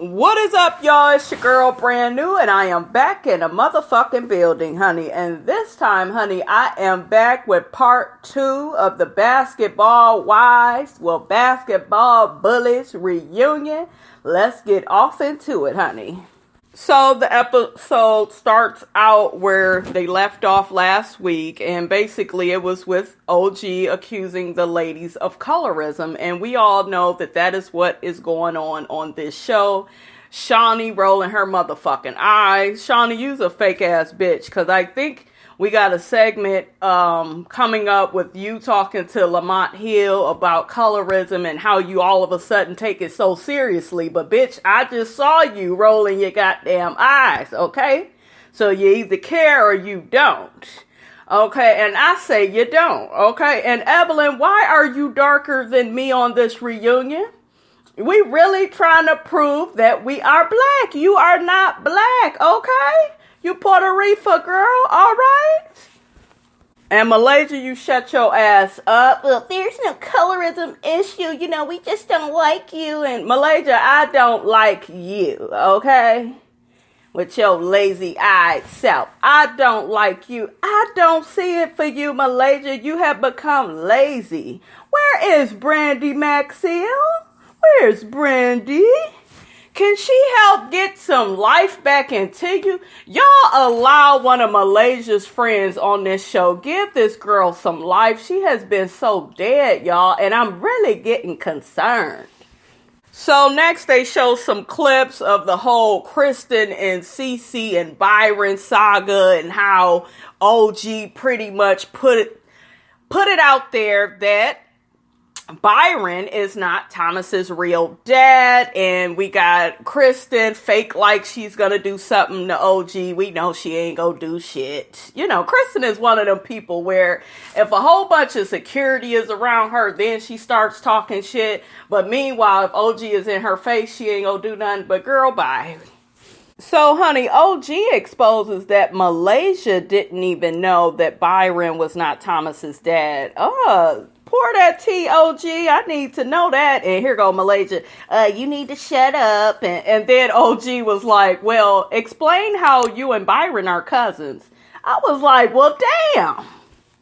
What is up, y'all? It's your girl, Brand New, and I am back in a motherfucking building, honey. And this time, honey, I am back with part 2 of the Basketball Bullies reunion. Let's get off into it, honey. So the episode starts out where they left off last week, and basically it was with OG accusing the ladies of colorism, and we all know that is what is going on this show. Shawnee rolling her motherfucking eyes. Shawnee, you's a fake ass bitch, because I think we got a segment coming up with you talking to Lamont Hill about colorism and how you all of a sudden take it so seriously. But bitch, I just saw you rolling your goddamn eyes, okay? So you either care or you don't. Okay, and I say you don't, okay? And Evelyn, why are you darker than me on this reunion? We really trying to prove that we are black. You are not black, okay? You Puerto Rico girl, all right? And Malaysia, you shut your ass up. Well, there's no colorism issue. You know, we just don't like you. And Malaysia, I don't like you, okay? With your lazy-eyed self. I don't like you. I don't see it for you, Malaysia. You have become lazy. Where is Brandy Maxfield? Where's Brandy? Can she help get some life back into you? Y'all allow one of Malaysia's friends on this show. Give this girl some life. She has been so dead, y'all, and I'm really getting concerned. So next they show some clips of the whole Kristen and Cece and Byron saga and how OG pretty much put it out there that Byron is not Thomas's real dad, and we got Kristen fake like she's gonna do something to OG. We know she ain't gonna do shit. You know, Kristen is one of them people where if a whole bunch of security is around her, then she starts talking shit. But meanwhile, if OG is in her face, she ain't gonna do nothing. But girl, bye. So, honey, OG exposes that Malaysia didn't even know that Byron was not Thomas's dad. Pour that tea, OG. I need to know that. And here go Malaysia. You need to shut up. And then OG was like, well, explain how you and Byron are cousins. I was like, well, damn.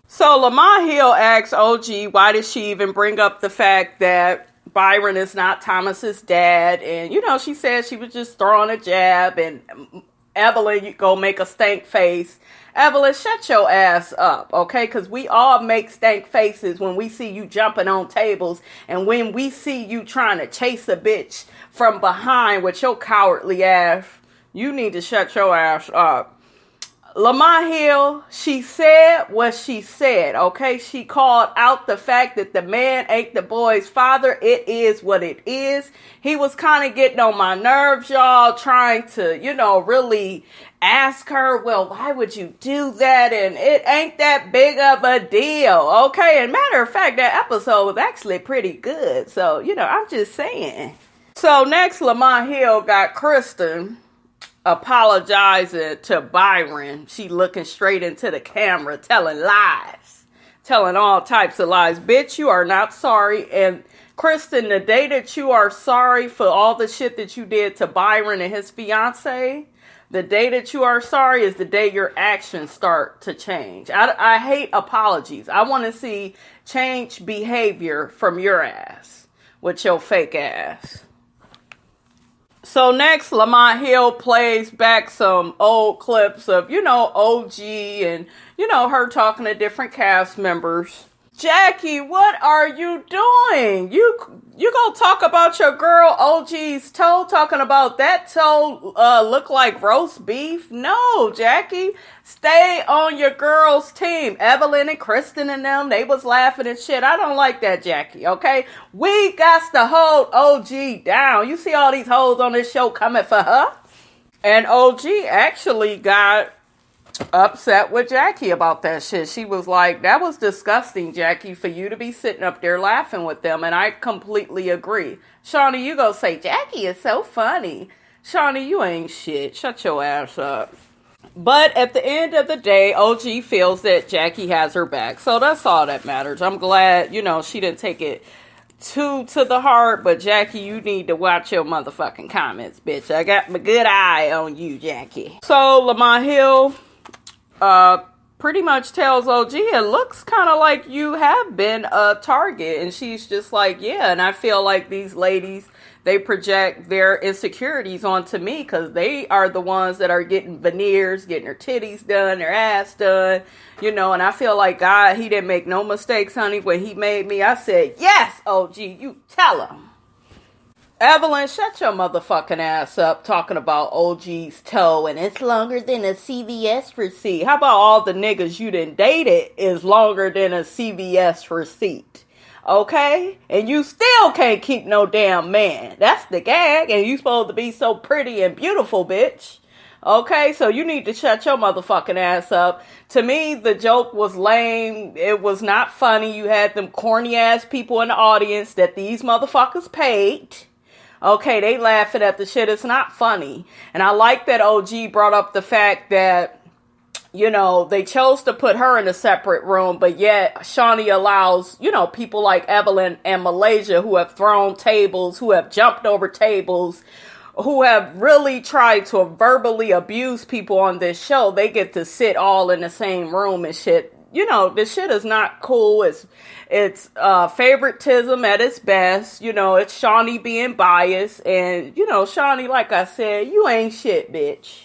So Lamont Hill asks OG, why did she even bring up the fact that Byron is not Thomas's dad? And, you know, she said she was just throwing a jab. And Evelyn, you go make a stank face. Evelyn, shut your ass up, okay? Because we all make stank faces when we see you jumping on tables and when we see you trying to chase a bitch from behind with your cowardly ass. You need to shut your ass up. Lamont Hill, she said what she said, okay? She called out the fact that the man ain't the boy's father. It is what it is. He was kind of getting on my nerves, y'all, trying to, you know, really ask her, well, why would you do that? And it ain't that big of a deal, okay? And matter of fact, that episode was actually pretty good. So, you know, I'm just saying. So next, Lamont Hill got Kristen apologizing to Byron. She looking straight into the camera, telling lies. Telling all types of lies. Bitch, you are not sorry. And Kristen, the day that you are sorry for all the shit that you did to Byron and his fiance, the day that you are sorry is the day your actions start to change. I hate apologies. I want to see change behavior from your ass with your fake ass. So next, Lamont Hill plays back some old clips of, you know, OG and, you know, her talking to different cast members. Jackie, what are you doing? You gonna talk about your girl OG's toe, talking about that toe look like roast beef? No, Jackie, stay on your girl's team. Evelyn and Kristen and them, they was laughing and shit. I don't like that, Jackie, okay? We got to hold OG down. You see all these hoes on this show coming for her? And OG actually got upset with Jackie about that shit. She was like, that was disgusting, Jackie, for you to be sitting up there laughing with them. And I completely agree. Shawnee, you go say, Jackie is so funny. Shawnee, you ain't shit. Shut your ass up. But at the end of the day, OG feels that Jackie has her back. So that's all that matters. I'm glad, you know, she didn't take it too to the heart, but Jackie, you need to watch your motherfucking comments, bitch. I got my good eye on you, Jackie. So Lamont Hill pretty much tells OG, it looks kind of like you have been a target. And she's just like, yeah. And I feel like these ladies, they project their insecurities onto me because they are the ones that are getting veneers, getting their titties done, their ass done, you know. And I feel like God, he didn't make no mistakes, honey. When he made me, I said, yes, OG, you tell him. Evelyn, shut your motherfucking ass up talking about OG's toe and it's longer than a CVS receipt. How about all the niggas you done dated is longer than a CVS receipt? Okay? And you still can't keep no damn man. That's the gag. And you supposed to be so pretty and beautiful, bitch. Okay? So you need to shut your motherfucking ass up. To me, the joke was lame. It was not funny. You had them corny ass people in the audience that these motherfuckers paid. Okay, they laughing at the shit. It's not funny. And I like that OG brought up the fact that, you know, they chose to put her in a separate room, but yet Shawnee allows, you know, people like Evelyn and Malaysia who have thrown tables, who have jumped over tables, who have really tried to verbally abuse people on this show. They get to sit all in the same room and shit. You know, this shit is not cool. It's favoritism at its best. You know, it's Shawnee being biased. And, you know, Shawnee, like I said, you ain't shit, bitch.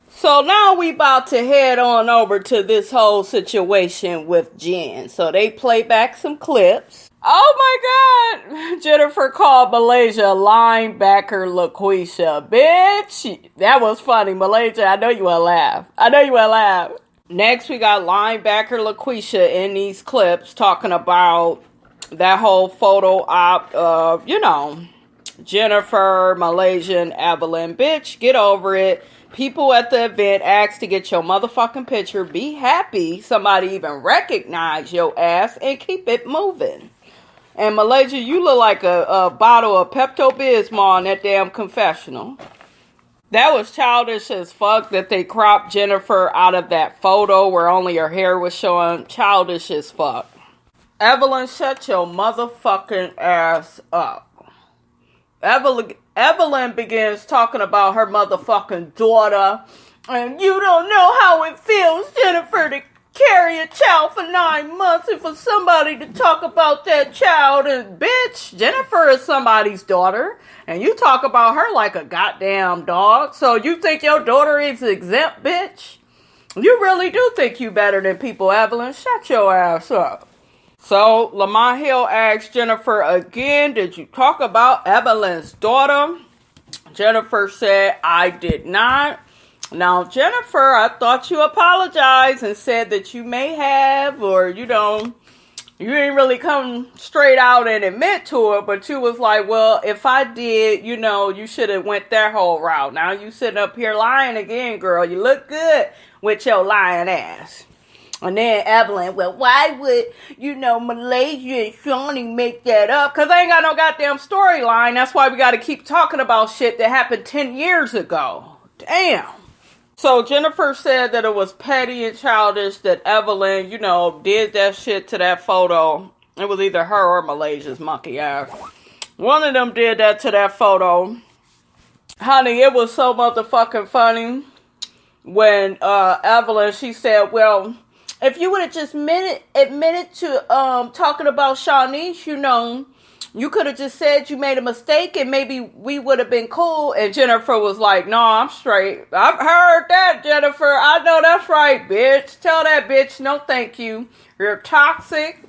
So now we about to head on over to this whole situation with Jen. So they play back some clips. Oh my God. Jennifer called Malaysia linebacker LaQuisha. Bitch. That was funny. Malaysia, I know you want to laugh. Next, we got linebacker LaQuisha in these clips talking about that whole photo op of, you know, Jennifer, Malaysia, and Evelyn. Bitch, get over it. People at the event asked to get your motherfucking picture. Be happy somebody even recognize your ass and keep it moving. And Malaysia, you look like a bottle of Pepto-Bismol in that damn confessional. That was childish as fuck that they cropped Jennifer out of that photo where only her hair was showing. Childish as fuck. Evelyn, shut your motherfucking ass up. Evelyn begins talking about her motherfucking daughter. And you don't know how it feels, Jennifer, to carry a child for 9 months and for somebody to talk about that child. And bitch, Jennifer is somebody's daughter. And you talk about her like a goddamn dog. So you think your daughter is exempt, bitch? You really do think you better than people, Evelyn. Shut your ass up. So Lamont Hill asked Jennifer again, did you talk about Evelyn's daughter? Jennifer said, I did not. Now, Jennifer, I thought you apologized and said that you may have, or, you know, you didn't really come straight out and admit to it, but you was like, well, if I did, you know, you should have went that whole route. Now you sitting up here lying again, girl. You look good with your lying ass. And then Evelyn, well, why would, you know, Malaysia and Shawnee make that up? Because they ain't got no goddamn storyline. That's why we got to keep talking about shit that happened 10 years ago. Damn. So Jennifer said that it was petty and childish that Evelyn, you know, did that shit to that photo. It was either her or Malaysia's monkey ass. One of them did that to that photo. Honey, it was so motherfucking funny when Evelyn, she said, well, if you would have just admitted to talking about Shawnice, you know, you could have just said you made a mistake and maybe we would have been cool. And Jennifer was like, no, I'm straight. I've heard that, Jennifer. I know that's right, bitch. Tell that bitch, no thank you. You're toxic.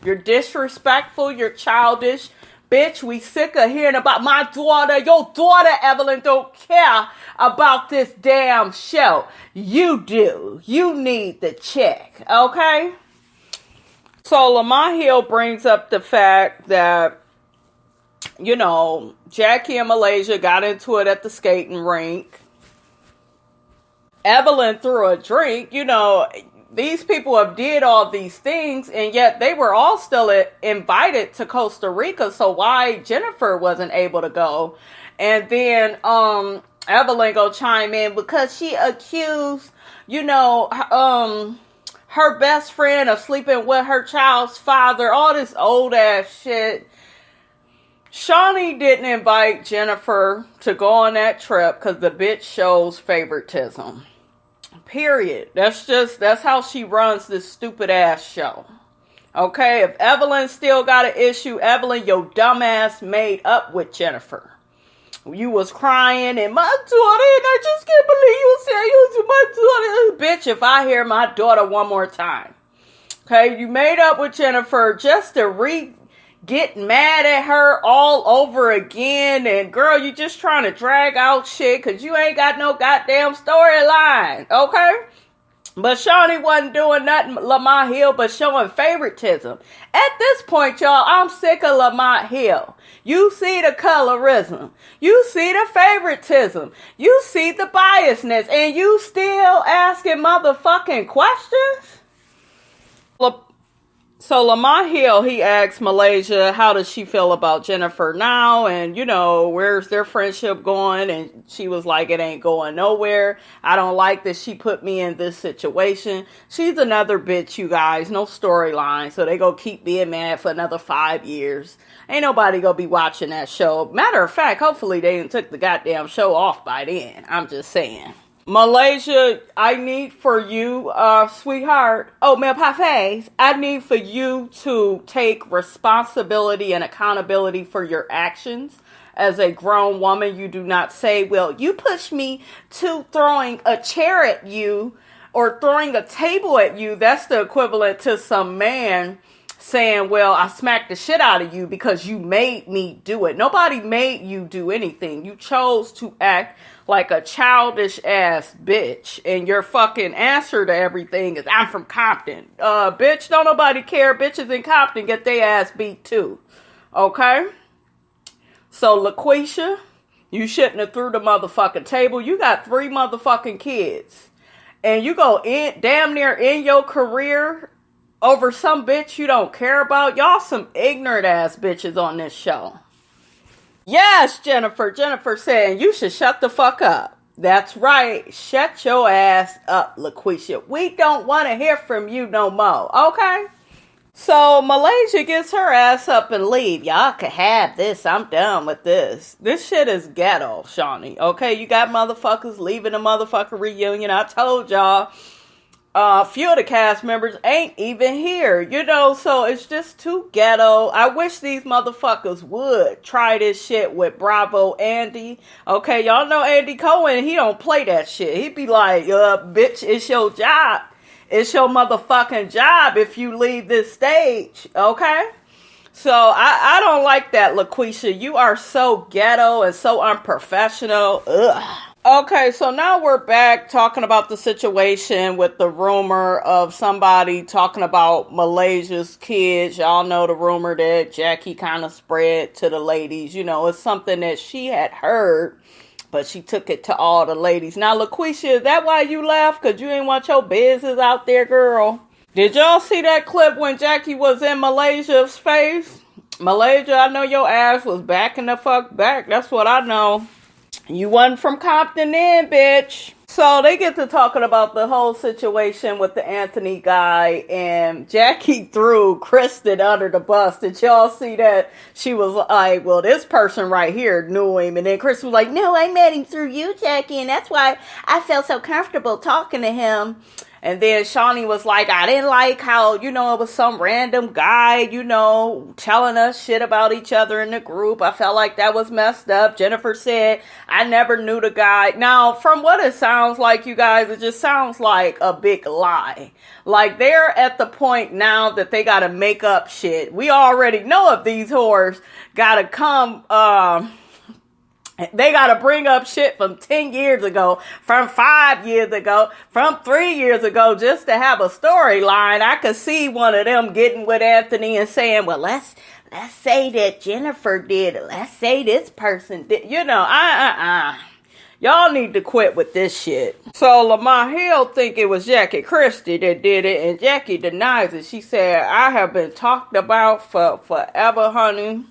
You're disrespectful. You're childish. Bitch, we sick of hearing about my daughter. Your daughter, Evelyn, don't care about this damn show. You do. You need the check, okay? So Lamont Hill brings up the fact that, you know, Jackie and Malaysia got into it at the skating rink. Evelyn threw a drink. You know, these people have did all these things, and yet they were all still invited to Costa Rica. So why Jennifer wasn't able to go? And then Evelyn go chime in because she accused, you know, her best friend or sleeping with her child's father, all this old ass shit. Shawnee didn't invite Jennifer to go on that trip because the bitch shows favoritism. Period. That's how she runs this stupid ass show. Okay, if Evelyn still got an issue, Evelyn, your dumb ass made up with Jennifer. You was crying and my daughter, and I just can't believe you said you was my daughter. Bitch, if I hear my daughter one more time. Okay, you made up with Jennifer just to get mad at her all over again. And girl, you just trying to drag out shit because you ain't got no goddamn storyline. Okay? But Shawnee wasn't doing nothing, Lamont Hill, but showing favoritism. At this point, y'all, I'm sick of Lamont Hill. You see the colorism. You see the favoritism. You see the biasness. And you still asking motherfucking questions? So Lamont Hill, he asked Malaysia, how does she feel about Jennifer now? And, where's their friendship going? And she was like, it ain't going nowhere. I don't like that she put me in this situation. She's another bitch, you guys. No storyline. So they gonna keep being mad for another 5 years. Ain't nobody gonna be watching that show. Matter of fact, hopefully they didn't took the goddamn show off by then. I'm just saying. Malaysia, I need for you, sweetheart, oatmeal parfaits, I need for you to take responsibility and accountability for your actions. As a grown woman, you do not say, well, you pushed me to throwing a chair at you or throwing a table at you. That's the equivalent to some man saying, well, I smacked the shit out of you because you made me do it. Nobody made you do anything. You chose to act like a childish ass bitch. And your fucking answer to everything is, I'm from Compton. Bitch, don't nobody care. Bitches in Compton get their ass beat too. Okay? So, LaQuisha, you shouldn't have threw the motherfucking table. You got 3 motherfucking kids. And you go damn near in your career over some bitch you don't care about. Y'all some ignorant ass bitches on this show. Yes, Jennifer. Jennifer saying you should shut the fuck up. That's right. Shut your ass up, LaQuisha. We don't want to hear from you no more. Okay? So Malaysia gets her ass up and leave. Y'all can have this. I'm done with this. This shit is ghetto, Shawnee. Okay? You got motherfuckers leaving the motherfucking reunion. I told y'all. A few of the cast members ain't even here, so it's just too ghetto. I wish these motherfuckers would try this shit with Bravo Andy. Okay, y'all know Andy Cohen, he don't play that shit. He be like, bitch, it's your job. It's your motherfucking job if you leave this stage, okay? So I don't like that, LaQuisha. You are so ghetto and so unprofessional. Ugh. Okay, so now we're back talking about the situation with the rumor of somebody talking about Malaysia's kids. Y'all know the rumor that Jackie kind of spread to the ladies. It's something that she had heard, but she took it to all the ladies. Now, LaQuisha, is that why you left? Because you ain't want your business out there, girl? Did y'all see that clip when Jackie was in Malaysia's face? Malaysia, I know your ass was backing the fuck back. That's what I know. You wasn't from Compton then, bitch. So they get to talking about the whole situation with the Anthony guy, and Jackie threw Kristen under the bus. Did y'all see that? She was like, well, this person right here knew him. And then Kristen was like, no, I met him through you, Jackie, and that's why I felt so comfortable talking to him. And then Shawnee was like, I didn't like how, it was some random guy, telling us shit about each other in the group. I felt like that was messed up. Jennifer said, I never knew the guy. Now, from what it sounds like, you guys, it just sounds like a big lie. Like, they're at the point now that they got to make up shit. We already know if these whores got to come, they got to bring up shit from 10 years ago, from 5 years ago, from 3 years ago, just to have a storyline. I could see one of them getting with Anthony and saying, well, let's say that Jennifer did it. Let's say this person did. Y'all need to quit with this shit. So Lamont Hill think it was Jackie Christie that did it, and Jackie denies it. She said, I have been talked about for forever, honey.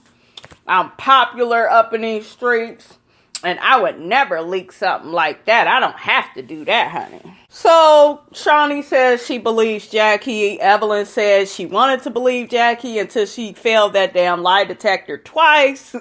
I'm popular up in these streets. And I would never leak something like that. I don't have to do that, honey. So, Shawnee says she believes Jackie. Evelyn says she wanted to believe Jackie until she failed that damn lie detector twice.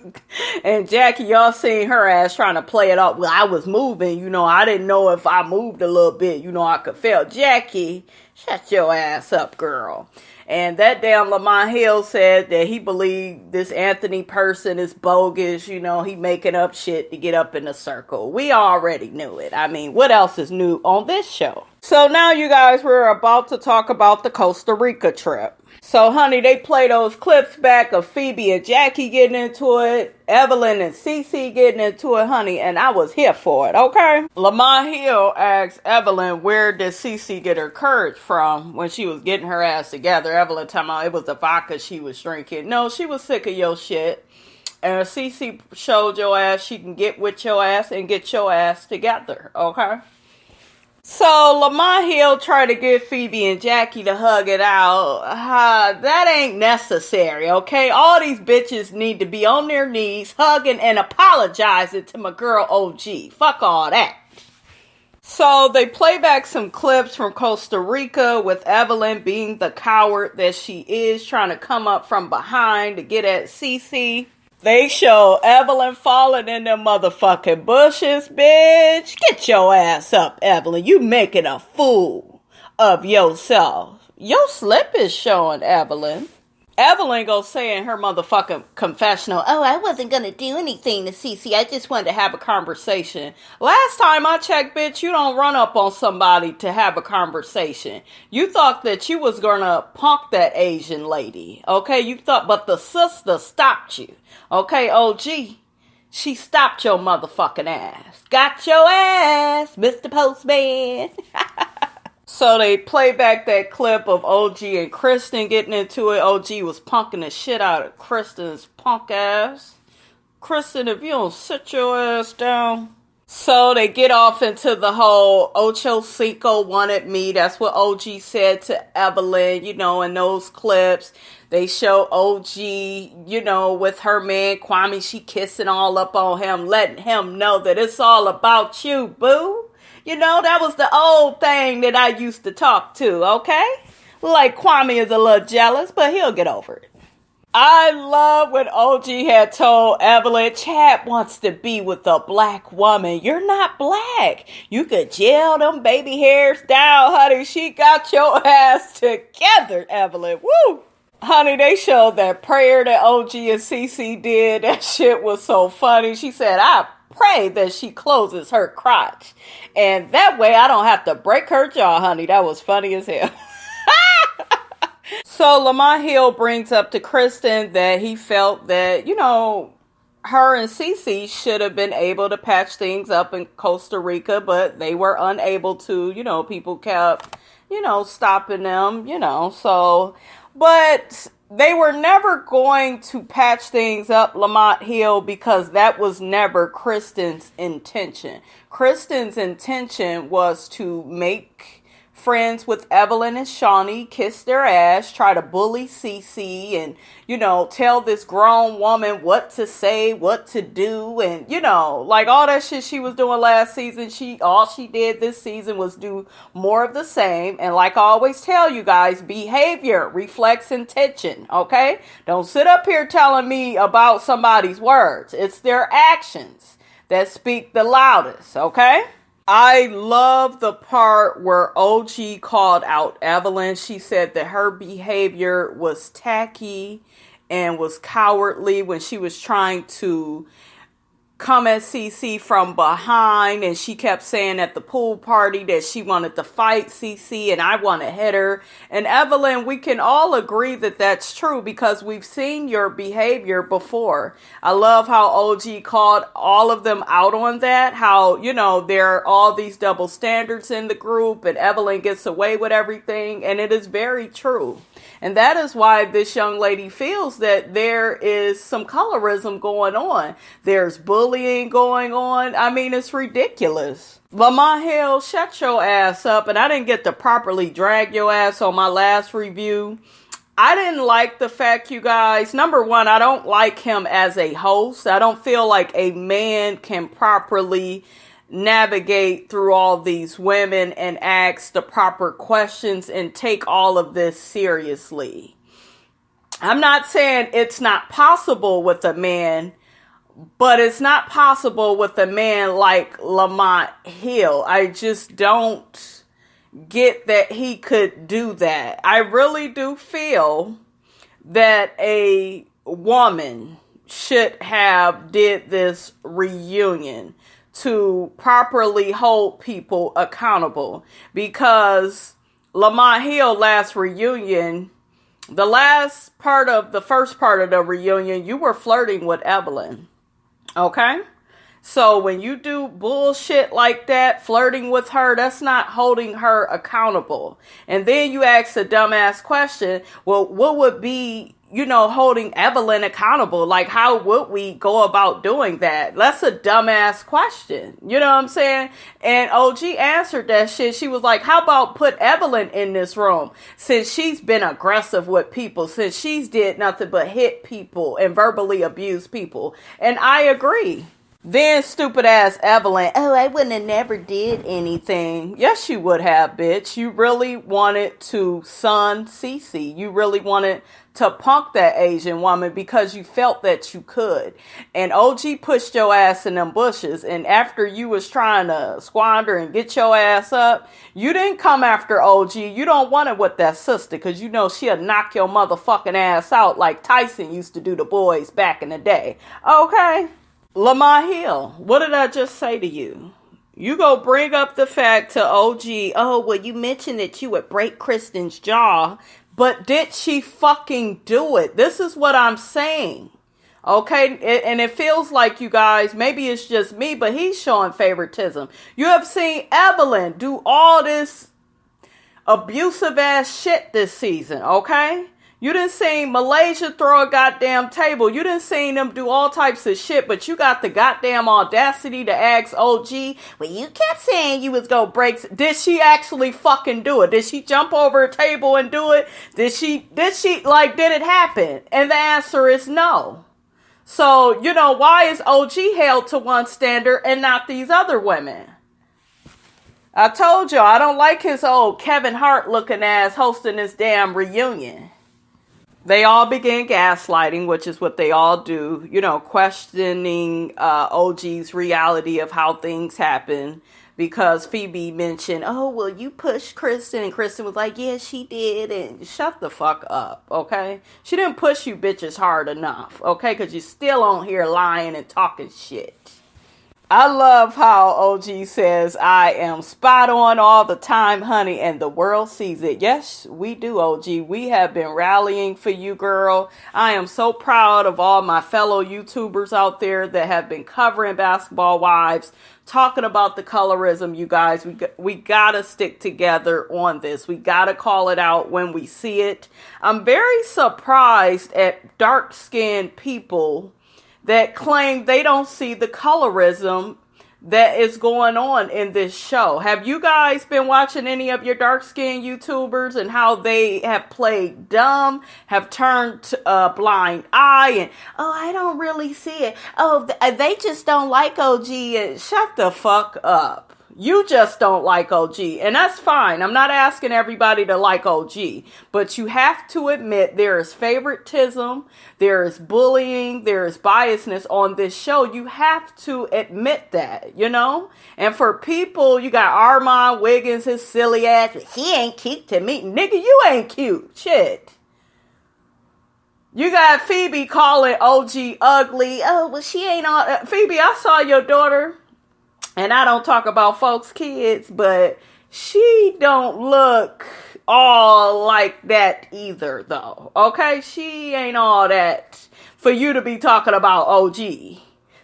And Jackie, y'all seen her ass trying to play it off. Well, I was moving, I didn't know if I moved a little bit, I could fail. Jackie, shut your ass up, girl. And that damn Lamont Hill said that he believed this Anthony person is bogus. He making up shit to get up in the circle. We already knew it. I mean, what else is new on this show? So now, you guys, we're about to talk about the Costa Rica trip. So, honey, they play those clips back of Phoebe and Jackie getting into it, Evelyn and Cece getting into it, honey, and I was here for it, okay? Lamont Hill asked Evelyn, where did Cece get her courage from when she was getting her ass together? Evelyn talking about it was the vodka she was drinking. No, she was sick of your shit. And Cece showed your ass she can get with your ass and get your ass together, okay? So, Lamont Hill tried to get Phoebe and Jackie to hug it out. That ain't necessary, okay? All these bitches need to be on their knees, hugging and apologizing to my girl OG. Fuck all that. So, they play back some clips from Costa Rica with Evelyn being the coward that she is, trying to come up from behind to get at Cece. They show Evelyn falling in them motherfucking bushes, bitch. Get your ass up, Evelyn. You making a fool of yourself. Your slip is showing, Evelyn. Evelyn go say in her motherfucking confessional, oh, I wasn't gonna do anything to Cece. I just wanted to have a conversation. Last time I checked, bitch, you don't run up on somebody to have a conversation. You thought that you was gonna punk that Asian lady. Okay, you thought, but the sister stopped you. Okay, OG, she stopped your motherfucking ass. Got your ass, Mr. Postman. So they play back that clip of OG and Kristen getting into it. OG was punking the shit out of Kristen's punk ass. Kristen, if you don't sit your ass down. So they get off into the whole Ocho Cinco wanted me. That's what OG said to Evelyn, in those clips. They show OG, with her man Kwame. She kissing all up on him, letting him know that it's all about you, boo. That was the old thing that I used to talk to, okay? Like, Kwame is a little jealous, but he'll get over it. I love when OG had told Evelyn, Chad wants to be with a black woman. You're not black. You could gel them baby hairs down, honey. She got your ass together, Evelyn. Woo! Honey, they showed that prayer that OG and Cece did. That shit was so funny. She said, I pray that she closes her crotch. And that way I don't have to break her jaw, honey. That was funny as hell. So Lamont Hill brings up to Kristen that he felt that, her and Cece should have been able to patch things up in Costa Rica, but they were unable to. People kept, stopping them, so... But they were never going to patch things up, Lamont Hill, because that was never Kristen's intention. Kristen's intention was to make friends with Evelyn and Shawnee, kiss their ass, try to bully Cece, and, tell this grown woman what to say, what to do, and, like all that shit she was doing last season, all she did this season was do more of the same. And like I always tell you guys, behavior reflects intention, okay? Don't sit up here telling me about somebody's words. It's their actions that speak the loudest, okay? I love the part where OG called out Evelyn. She said that her behavior was tacky and was cowardly when she was trying to come at Cece from behind, and she kept saying at the pool party that she wanted to fight Cece and I want to hit her. And Evelyn, we can all agree that that's true because we've seen your behavior before. I love how OG called all of them out on that, how, there are all these double standards in the group and Evelyn gets away with everything, and it is very true. And that is why this young lady feels that there is some colorism going on. There's bullying going on. I mean, it's ridiculous. Lamont Hill, shut your ass up. And I didn't get to properly drag your ass on my last review. I didn't like the fact, you guys, number one, I don't like him as a host. I don't feel like a man can properly navigate through all these women and ask the proper questions and take all of this seriously. I'm not saying it's not possible with a man, but it's not possible with a man like Lamont Hill. I just don't get that he could do that. I really do feel that a woman should have did this reunion to properly hold people accountable, because Lamont Hill last reunion, the last part of the first part of the reunion, you were flirting with Evelyn. Okay? So when you do bullshit like that, flirting with her, that's not holding her accountable. And then you ask a dumbass question, well, what would be, holding Evelyn accountable? Like, how would we go about doing that? That's a dumbass question. You know what I'm saying? And OG answered that shit. She was like, how about put Evelyn in this room? Since she's been aggressive with people, since she's did nothing but hit people and verbally abuse people. And I agree. Then stupid ass Evelyn, oh, I wouldn't have never did anything. Yes, you would have, bitch. You really wanted to son Cece. You really wanted to punk that Asian woman because you felt that you could. And OG pushed your ass in them bushes. And after you was trying to squander and get your ass up, you didn't come after OG. You don't want it with that sister because you know she'll knock your motherfucking ass out like Tyson used to do the boys back in the day. Okay? Lamont Hill, what did I just say to you? You go bring up the fact to OG, oh, well, you mentioned that you would break Kristen's jaw, but did she fucking do it? This is what I'm saying. Okay, and it feels like, you guys, maybe it's just me, but he's showing favoritism. You have seen Evelyn do all this abusive ass shit this season, okay? You done seen Malaysia throw a goddamn table. You done seen them do all types of shit, but you got the goddamn audacity to ask OG, well, you kept saying you was gonna break. Did she actually fucking do it? Did she jump over a table and do it? Did it happen? And the answer is no. So, why is OG held to one standard and not these other women? I told y'all, I don't like his old Kevin Hart looking ass hosting this damn reunion. They all began gaslighting, which is what they all do, questioning OG's reality of how things happen. Because Phoebe mentioned, oh, well, you pushed Kristen. And Kristen was like, yeah, she did. And shut the fuck up, okay? She didn't push you bitches hard enough, okay? Because you're still on here lying and talking shit. I love how OG says, I am spot on all the time, honey, and the world sees it. Yes, we do, OG. We have been rallying for you, girl. I am so proud of all my fellow YouTubers out there that have been covering Basketball Wives, talking about the colorism, you guys. We gotta stick together on this. We gotta call it out when we see it. I'm very surprised at dark-skinned people that claim they don't see the colorism that is going on in this show. Have you guys been watching any of your dark-skinned YouTubers and how they have played dumb, have turned a blind eye, and, oh, I don't really see it. Oh, they just don't like OG. And shut the fuck up. You just don't like OG, and that's fine. I'm not asking everybody to like OG, but you have to admit there is favoritism, there is bullying, there is biasness on this show. You have to admit that, And for people, you got Armand Wiggins, his silly ass, he ain't cute to me. Nigga, you ain't cute. Shit. You got Phoebe calling OG ugly. Oh, well, she ain't all... Phoebe, I saw your daughter. And I don't talk about folks' kids, but she don't look all like that either, though. Okay? She ain't all that for you to be talking about OG.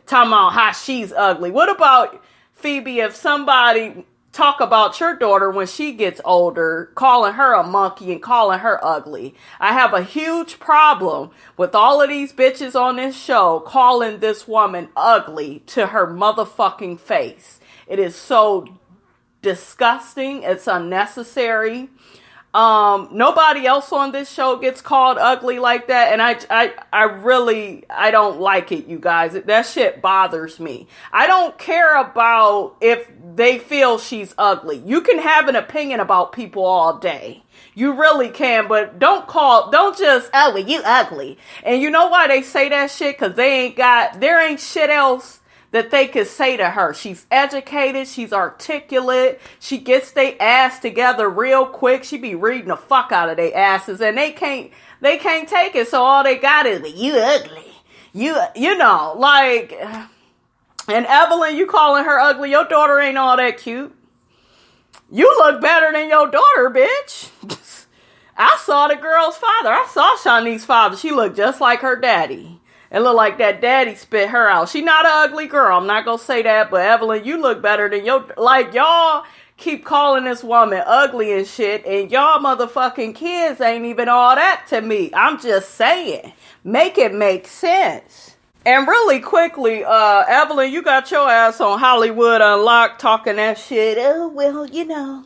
Talking about how she's ugly. What about, Phoebe, if somebody talk about your daughter when she gets older, calling her a monkey and calling her ugly? I have a huge problem with all of these bitches on this show calling this woman ugly to her motherfucking face. It is so disgusting. It's unnecessary. Nobody else on this show gets called ugly like that, and I don't like it, you guys. That shit bothers me. I don't care about if they feel she's ugly. You can have an opinion about people all day. You really can, but don't just, oh, well, you ugly. And you know why they say that shit? Because there ain't shit else that they could say to her. She's educated, she's articulate, she gets they ass together real quick. She be reading the fuck out of their asses, and they can't take it, so all they got is, well, you ugly. You know, like, and Evelyn, you calling her ugly, your daughter ain't all that cute. You look better than your daughter, bitch. I saw the girl's father. I saw Shawnee's father. She looked just like her daddy. It looked like that daddy spit her out. She not an ugly girl. I'm not going to say that. But Evelyn, you look better than y'all keep calling this woman ugly and shit. And y'all motherfucking kids ain't even all that to me. I'm just saying. Make it make sense. And really quickly, Evelyn, you got your ass on Hollywood Unlocked talking that shit. Oh, well, you know,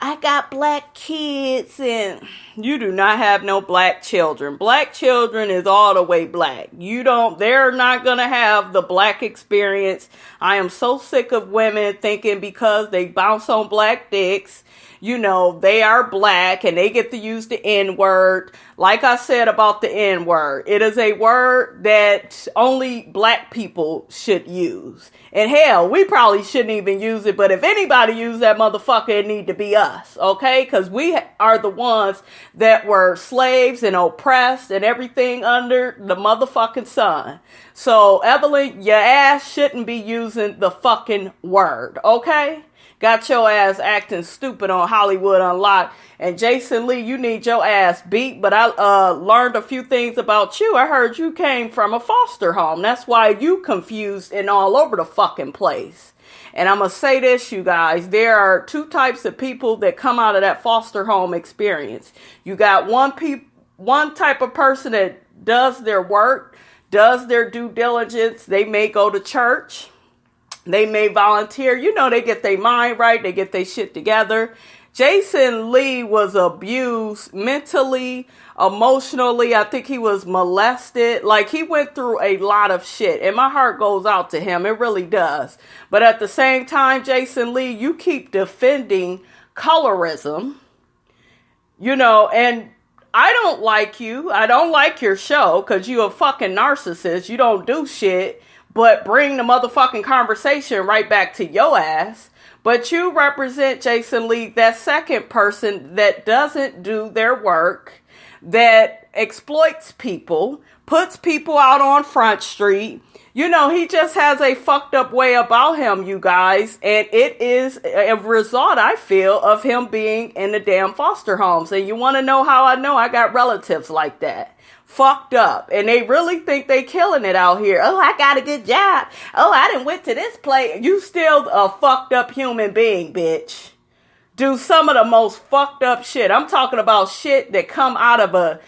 I got black kids, and you do not have no black children. Black children is all the way black. They're not going to have the black experience. I am so sick of women thinking because they bounce on black dicks, you know, they are black and they get to use the N-word. Like I said about the N-word, it is a word that only black people should use. And hell, we probably shouldn't even use it, but if anybody use that motherfucker, it need to be us, okay? Because we are the ones that were slaves and oppressed and everything under the motherfucking sun. So, Evelyn, your ass shouldn't be using the fucking word, okay? Got your ass acting stupid on Hollywood Unlocked. And Jason Lee, you need your ass beat. But I learned a few things about you. I heard you came from a foster home. That's why you confused and all over the fucking place. And I'm going to say this, you guys. There are two types of people that come out of that foster home experience. You got one type of person that does their work, does their due diligence. They may go to church. They may volunteer. You know, they get their mind right. They get their shit together. Jason Lee was abused mentally, emotionally. I think he was molested. Like, he went through a lot of shit. And my heart goes out to him. It really does. But at the same time, Jason Lee, you keep defending colorism. You know, and I don't like you. I don't like your show because you a fucking narcissist. You don't do shit but bring the motherfucking conversation right back to your ass. But you represent, Jason Lee, that second person that doesn't do their work, that exploits people, puts people out on Front Street. You know, he just has a fucked up way about him, you guys. And it is a result, I feel, of him being in the damn foster homes. And you want to know how I know? I got relatives like that. Fucked up, and they really think they killing it out here. Oh, I got a good job. Oh, I done went to this place. You still a fucked up human being, bitch. Do some of the most fucked up shit. I'm talking about shit that come out of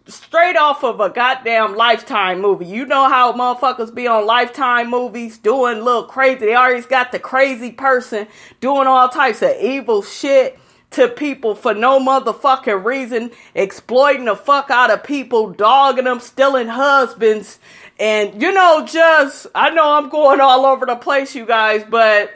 straight off of a goddamn Lifetime movie. You know how motherfuckers be on Lifetime movies doing little crazy. They always got the crazy person doing all types of evil shit to people for no motherfucking reason, exploiting the fuck out of people, dogging them, stealing husbands, and, you know, I know I'm going all over the place, you guys, but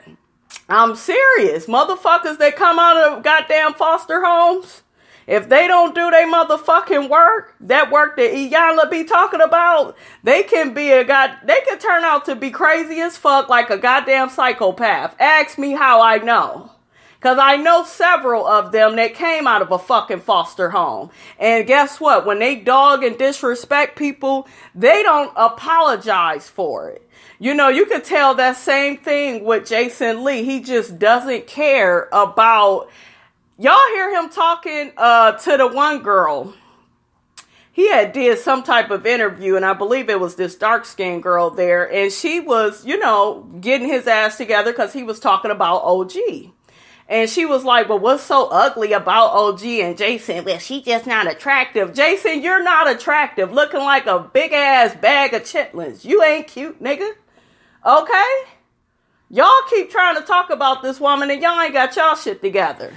I'm serious. Motherfuckers that come out of goddamn foster homes, if they don't do their motherfucking work, that work that Iyanla be talking about, they can turn out to be crazy as fuck, like a goddamn psychopath. Ask me how I know. Because I know several of them that came out of a fucking foster home. And guess what? When they dog and disrespect people, they don't apologize for it. You know, you could tell that same thing with Jason Lee. He just doesn't care about... Y'all hear him talking to the one girl. He had did some type of interview, and I believe it was this dark-skinned girl there. And she was, you know, getting his ass together because he was talking about OG. And she was like, well, what's so ugly about OG? And Jason, well, she just not attractive. Jason, you're not attractive. Looking like a big-ass bag of chitlins. You ain't cute, nigga. Okay? Y'all keep trying to talk about this woman and y'all ain't got y'all shit together.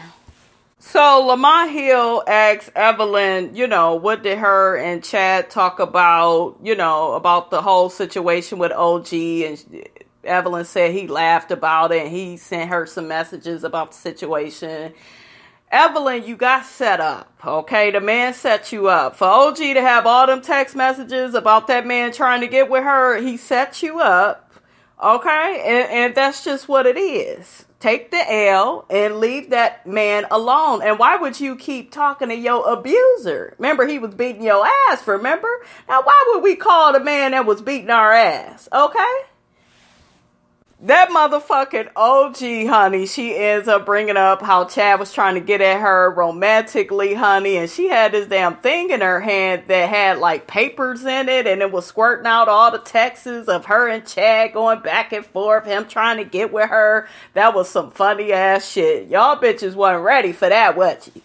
So Lamont Hill asks Evelyn, what did her and Chad talk about, about the whole situation with OG, and Evelyn said he laughed about it and he sent her some messages about the situation. Evelyn, you got set up, okay? The man set you up. For OG to have all them text messages about that man trying to get with her, he set you up, okay? And that's just what it is. Take the L and leave that man alone. And why would you keep talking to your abuser? Remember, he was beating your ass, remember? Now, why would we call the man that was beating our ass, okay? That motherfucking OG, honey, she ends up bringing up how Chad was trying to get at her romantically, honey, and she had this damn thing in her hand that had, like, papers in it, and it was squirting out all the texts of her and Chad going back and forth, him trying to get with her. That was some funny-ass shit. Y'all bitches wasn't ready for that, was you?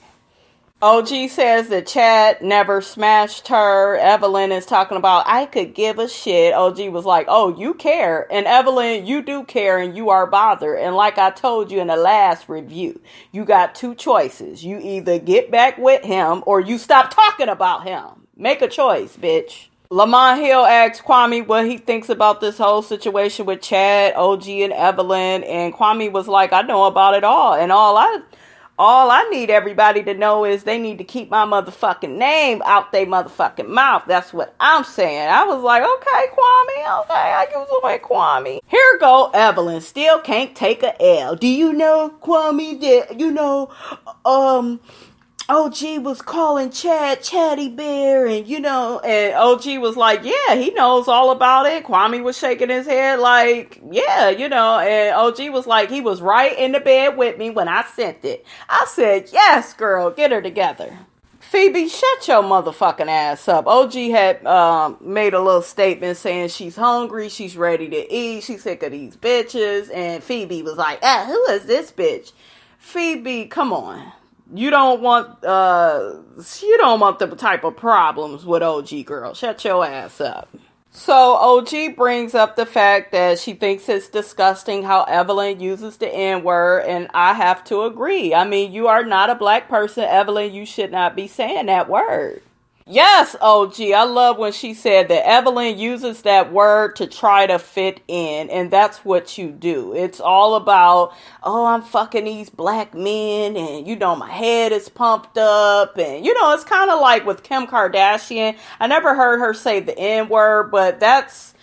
OG says that Chad never smashed her. Evelyn is talking about, I could give a shit. OG was like, oh, you care. And Evelyn, you do care and you are bothered. And like I told you in the last review, you got two choices. You either get back with him or you stop talking about him. Make a choice, bitch. Lamont Hill asks Kwame what he thinks about this whole situation with Chad, OG, and Evelyn. And Kwame was like, I know about it all. And all I need everybody to know is they need to keep my motherfucking name out their motherfucking mouth. That's what I'm saying. I was like, okay, Kwame, okay, I give it away, Kwame. Here go Evelyn, still can't take a L. Do you know, Kwame, that, OG was calling Chad Chatty Bear, and and OG was like, yeah, he knows all about it. Kwame was shaking his head like, yeah, and OG was like, he was right in the bed with me when I sent it. I said, yes, girl, get her together. Phoebe, shut your motherfucking ass up. OG had made a little statement saying she's hungry, she's ready to eat, she's sick of these bitches, and Phoebe was like, who is this bitch? Phoebe, come on. You don't want the type of problems with OG, girl. Shut your ass up. So OG brings up the fact that she thinks it's disgusting how Evelyn uses the N-word, and I have to agree. I mean, you are not a black person, Evelyn. You should not be saying that word. Yes, OG, I love when she said that Evelyn uses that word to try to fit in, and that's what you do. It's all about, oh, I'm fucking these black men, and my head is pumped up, and it's kind of like with Kim Kardashian. I never heard her say the N-word, but that's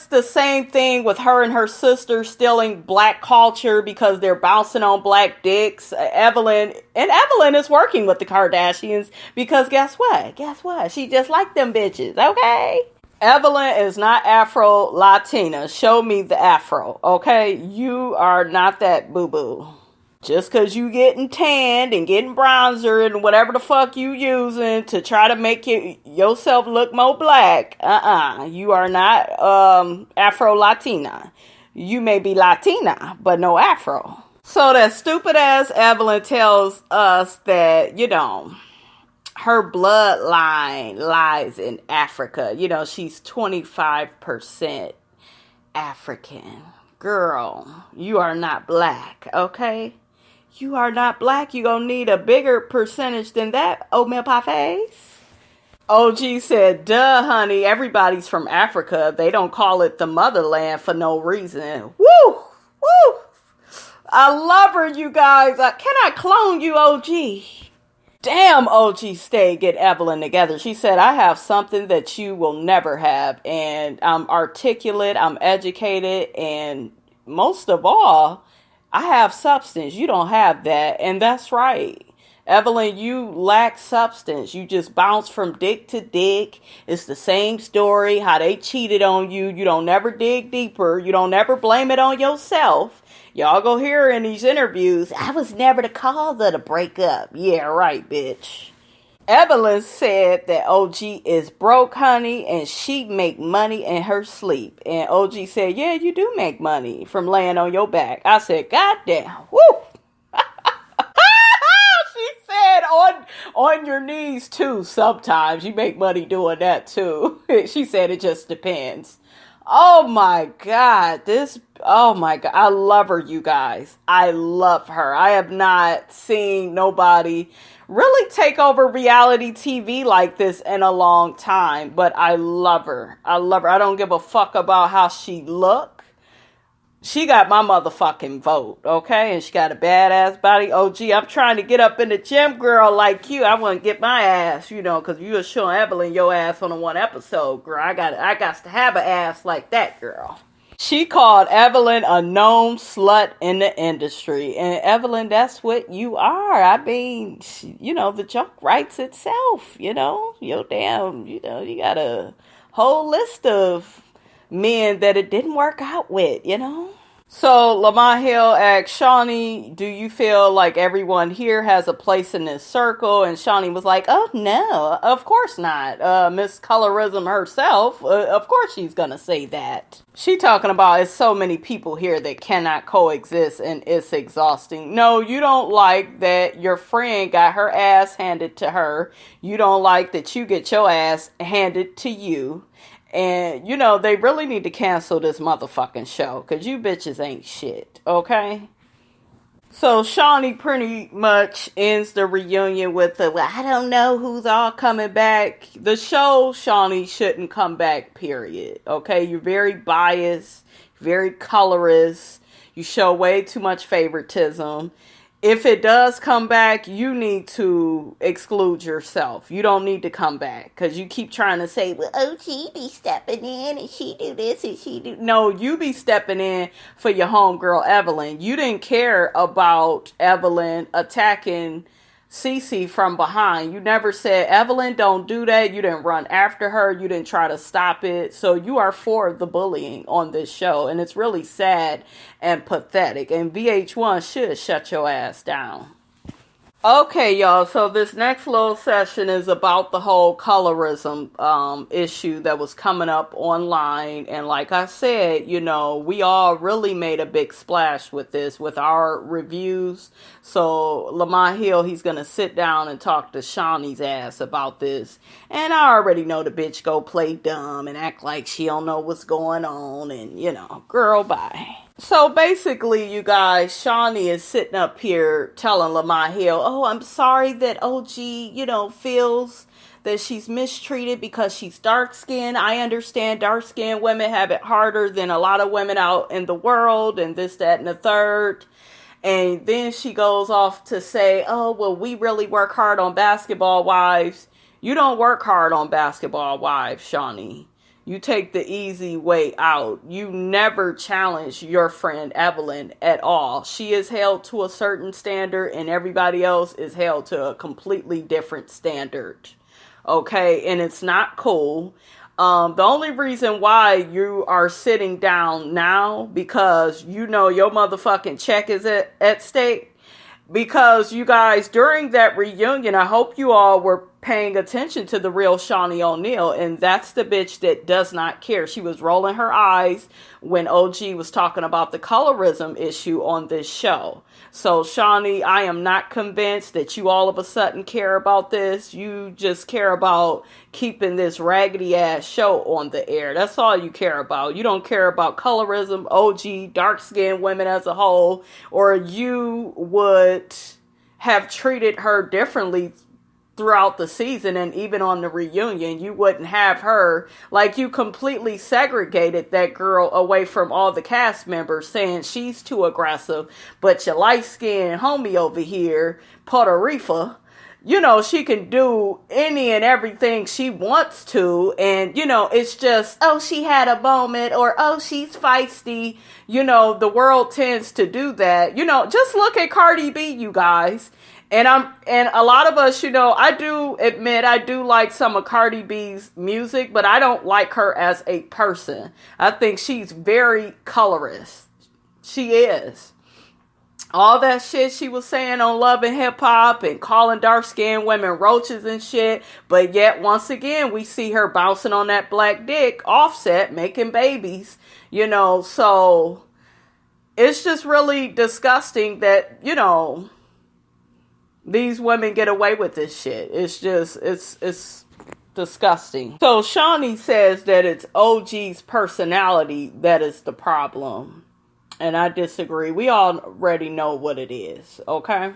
the same thing with her and her sister stealing black culture because they're bouncing on black dicks. Evelyn is working with the Kardashians because guess what? She just like them bitches, okay? Evelyn is not Afro-Latina. Show me the Afro, okay? You are not that boo-boo. Just because you getting tanned and getting bronzer and whatever the fuck you using to try to make yourself look more black, you are not Afro-Latina. You may be Latina, but no Afro. So that stupid ass Evelyn tells us that, her bloodline lies in Africa. She's 25% African. Girl, you are not black, okay? You are not black. You're going to need a bigger percentage than that, oatmeal pie face. OG said, duh, honey, everybody's from Africa. They don't call it the motherland for no reason. Woo! Woo! I love her, you guys. Can I clone you, OG? Damn, OG, stay, get Evelyn together. She said, I have something that you will never have. And I'm articulate, I'm educated, and most of all, I have substance. You don't have that. And that's right. Evelyn, you lack substance. You just bounce from dick to dick. It's the same story, how they cheated on you. You don't never dig deeper. You don't never blame it on yourself. Y'all go hear in these interviews, I was never the cause of the breakup. Yeah, right, bitch. Evelyn said that OG is broke, honey, and she make money in her sleep. And OG said, yeah, you do make money from laying on your back. I said, goddamn, woo! She said, on your knees, too, sometimes. You make money doing that, too. She said, it just depends. Oh my God. Oh my God. I love her, you guys. I love her. I have not seen nobody really take over reality TV like this in a long time, but I love her. I love her. I don't give a fuck about how she look. She got my motherfucking vote, okay? And she got a badass body. Oh, gee, I'm trying to get up in the gym, girl, like you. I want to get my ass, because you were showing Evelyn your ass on the one episode, girl. I got to have an ass like that, girl. She called Evelyn a known slut in the industry. And Evelyn, that's what you are. I mean, the joke writes itself, you damn, you got a whole list of men that it didn't work out with, So Lamont Hill asked Shawnee, do you feel like everyone here has a place in this circle? And Shawnee was like, oh no, of course not. Miss Colorism herself, of course she's gonna say that. She talking about it's so many people here that cannot coexist and it's exhausting. No, you don't like that your friend got her ass handed to her. You don't like that you get your ass handed to you. And, they really need to cancel this motherfucking show. Because you bitches ain't shit. Okay? So, Shawnee pretty much ends the reunion with I don't know who's all coming back. The show, Shawnee shouldn't come back, period. Okay? You're very biased. Very colorist. You show way too much favoritism. If it does come back, you need to exclude yourself. You don't need to come back. Because you keep trying to say, well, oh, she be stepping in and she do this and she do... No, you be stepping in for your homegirl, Evelyn. You didn't care about Evelyn attacking Cece from behind. You never said, Evelyn, don't do that. You didn't run after her. You didn't try to stop it. So you are for the bullying on this show. And it's really sad and pathetic. And VH1 should shut your ass down. Okay, y'all, so this next little session is about the whole colorism issue that was coming up online. And like I said, we all really made a big splash with this, with our reviews. So Lamont Hill, he's going to sit down and talk to Shawnee's ass about this. And I already know the bitch go play dumb and act like she don't know what's going on. And, girl, bye. So basically, you guys, Shawnee is sitting up here telling Lamont Hill, oh, I'm sorry that OG, feels that she's mistreated because she's dark-skinned. I understand dark-skinned women have it harder than a lot of women out in the world and this, that, and the third. And then she goes off to say, oh, well, we really work hard on Basketball Wives. You don't work hard on Basketball Wives, Shawnee. You take the easy way out. You never challenge your friend Evelyn at all. She is held to a certain standard and everybody else is held to a completely different standard. Okay? And it's not cool. The only reason why you are sitting down now, because your motherfucking check is at stake. Because you guys, during that reunion, I hope you all were paying attention to the real Shawnee O'Neal, and that's the bitch that does not care. She was rolling her eyes when OG was talking about the colorism issue on this show. So Shawnee, I am not convinced that you all of a sudden care about this. You just care about keeping this raggedy ass show on the air. That's all you care about. You don't care about colorism, OG, dark-skinned women as a whole, or you would have treated her differently throughout the season, and even on the reunion, you wouldn't have her. Like, you completely segregated that girl away from all the cast members, saying she's too aggressive, but your light-skinned homie over here, Puerto Rico, she can do any and everything she wants to, and, it's just, oh, she had a moment, or, oh, she's feisty. The world tends to do that. Just look at Cardi B, you guys. And a lot of us, I do admit I do like some of Cardi B's music, but I don't like her as a person. I think she's very colorist. She is. All that shit she was saying on Love and Hip Hop and calling dark-skinned women roaches and shit. But yet, once again, we see her bouncing on that black dick, Offset, making babies, So it's just really disgusting that, these women get away with this shit. It's just, it's disgusting. So Shawnee says that it's OG's personality that is the problem. And I disagree. We already know what it is, okay?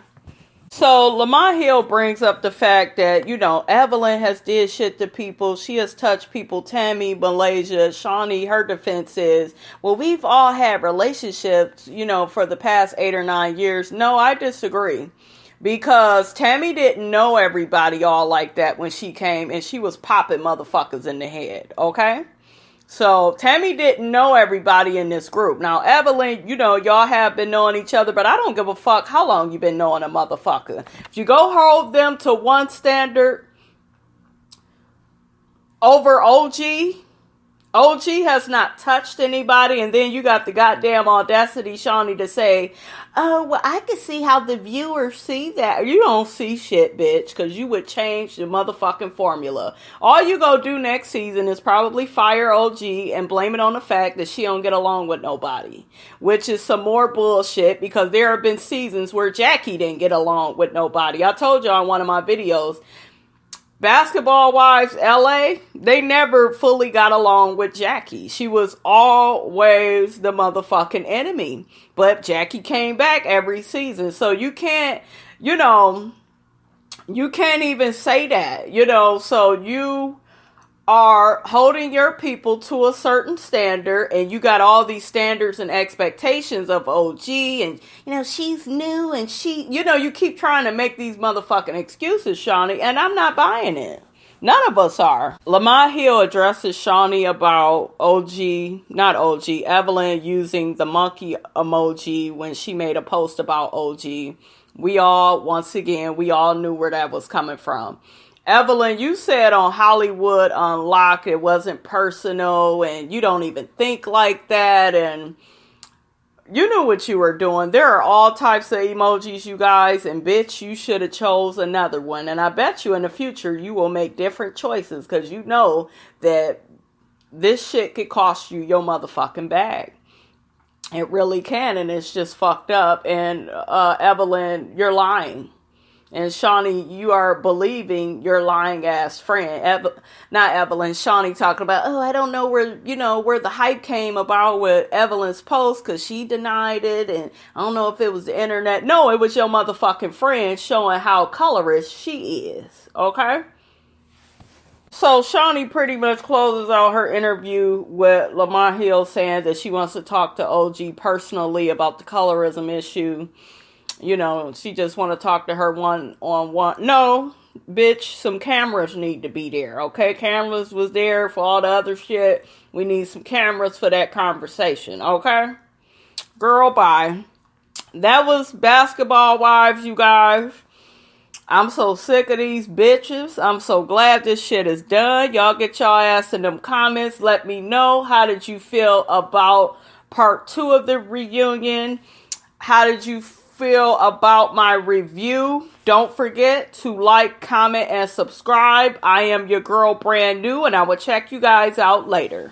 So Lamont Hill brings up the fact that, Evelyn has did shit to people. She has touched people. Tammy, Malaysia, Shawnee, her defense is, well, we've all had relationships, for the past 8 or 9 years. No, I disagree. Because Tammy didn't know everybody all like that when she came, and she was popping motherfuckers in the head, okay? So Tammy didn't know everybody in this group. Now, Evelyn, y'all have been knowing each other, but I don't give a fuck how long you been knowing a motherfucker. If you go hold them to one standard over OG has not touched anybody, and then you got the goddamn audacity, Shawnee, to say, oh, well, I can see how the viewers see that. You don't see shit, bitch, because you would change the motherfucking formula. All you go do next season is probably fire OG and blame it on the fact that she don't get along with nobody, which is some more bullshit, because there have been seasons where Jackie didn't get along with nobody. I told y'all in one of my videos, Basketball Wives LA, they never fully got along with Jackie. She was always the motherfucking enemy. But Jackie came back every season. So you can't, you can't even say that, so you are holding your people to a certain standard, and you got all these standards and expectations of OG, and she's new, and you keep trying to make these motherfucking excuses, Shawnee, and I'm not buying it. None of us are. Lamont Hill addresses Shawnee about Evelyn using the monkey emoji when she made a post about OG. We all knew where that was coming from. Evelyn, you said on Hollywood Unlocked it wasn't personal, and you don't even think like that, and you knew what you were doing. There are all types of emojis, you guys, and bitch, you should have chose another one. And I bet you in the future you will make different choices, because you know that this shit could cost you your motherfucking bag. It really can, and it's just fucked up. And Evelyn, you're lying. And Shawnee, you are believing your lying ass friend. Not Evelyn, Shawnee talking about, oh, I don't know where the hype came about with Evelyn's post, because she denied it. And I don't know if it was the internet. No, it was your motherfucking friend showing how colorist she is. Okay? So Shawnee pretty much closes out her interview with Lamont Hill saying that she wants to talk to OG personally about the colorism issue. She just want to talk to her one-on-one. No, bitch, some cameras need to be there, okay? Cameras was there for all the other shit. We need some cameras for that conversation, okay? Girl, bye. That was Basketball Wives, you guys. I'm so sick of these bitches. I'm so glad this shit is done. Y'all get y'all ass in them comments. Let me know, how did you feel about part 2 of the reunion? How did you feel about my review? Don't forget to like, comment, and subscribe. I am your girl Brand New, and I will check you guys out later.